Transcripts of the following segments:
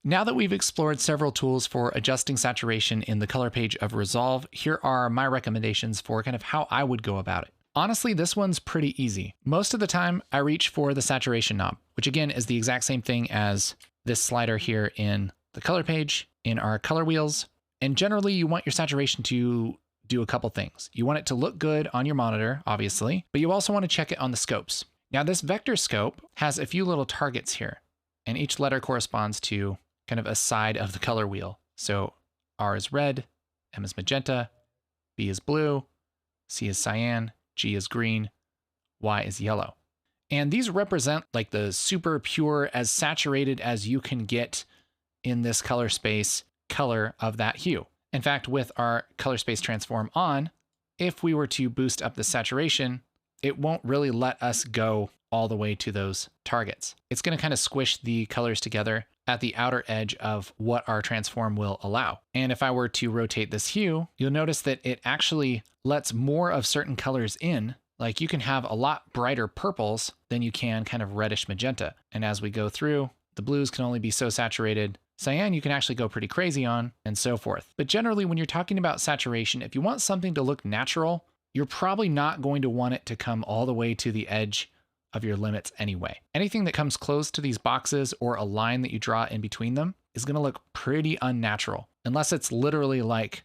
Now that we've explored several tools for adjusting saturation in the color page of Resolve, here are my recommendations for kind of how I would go about it. Honestly, this one's pretty easy. Most of the time, I reach for the saturation knob, which again is the exact same thing as this slider here in the color page, in our color wheels. And generally, you want your saturation to do a couple things. You want it to look good on your monitor, obviously, but you also want to check it on the scopes. Now, this vector scope has a few little targets here, and each letter corresponds to kind of a side of the color wheel. So R is red, M is magenta, B is blue, C is cyan, G is green, Y is yellow. And these represent like the super pure, as saturated as you can get in this color space color of that hue. In fact, with our color space transform on, if we were to boost up the saturation, it won't really let us go all the way to those targets. It's going to kind of squish the colors together at the outer edge of what our transform will allow. And if I were to rotate this hue, you'll notice that it actually lets more of certain colors in. Like you can have a lot brighter purples than you can kind of reddish magenta. And as we go through, the blues can only be so saturated. Cyan you can actually go pretty crazy on, and so forth. But generally, when you're talking about saturation, if you want something to look natural, you're probably not going to want it to come all the way to the edge of your limits anyway. Anything that comes close to these boxes or a line that you draw in between them is going to look pretty unnatural, unless it's literally like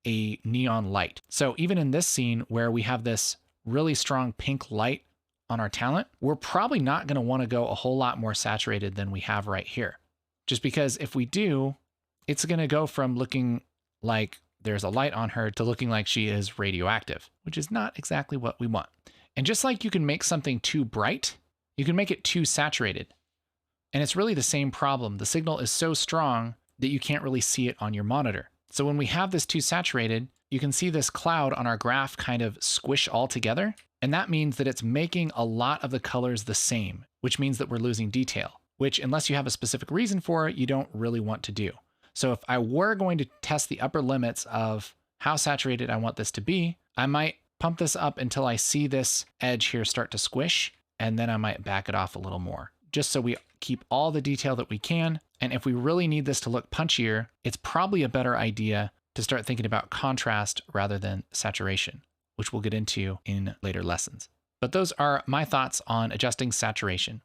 a neon light. So even in this scene where we have this really strong pink light on our talent, we're probably not going to want to go a whole lot more saturated than we have right here. Just because if we do, it's going to go from looking like there's a light on her to looking like she is radioactive, which is not exactly what we want. And just like you can make something too bright, you can make it too saturated. And it's really the same problem. The signal is so strong that you can't really see it on your monitor. So when we have this too saturated, you can see this cloud on our graph kind of squish all together. And that means that it's making a lot of the colors the same, which means that we're losing detail, which unless you have a specific reason for it, you don't really want to do. So if I were going to test the upper limits of how saturated I want this to be, I might pump this up until I see this edge here start to squish, and then I might back it off a little more, just so we keep all the detail that we can. And if we really need this to look punchier, it's probably a better idea to start thinking about contrast rather than saturation, which we'll get into in later lessons. But those are my thoughts on adjusting saturation.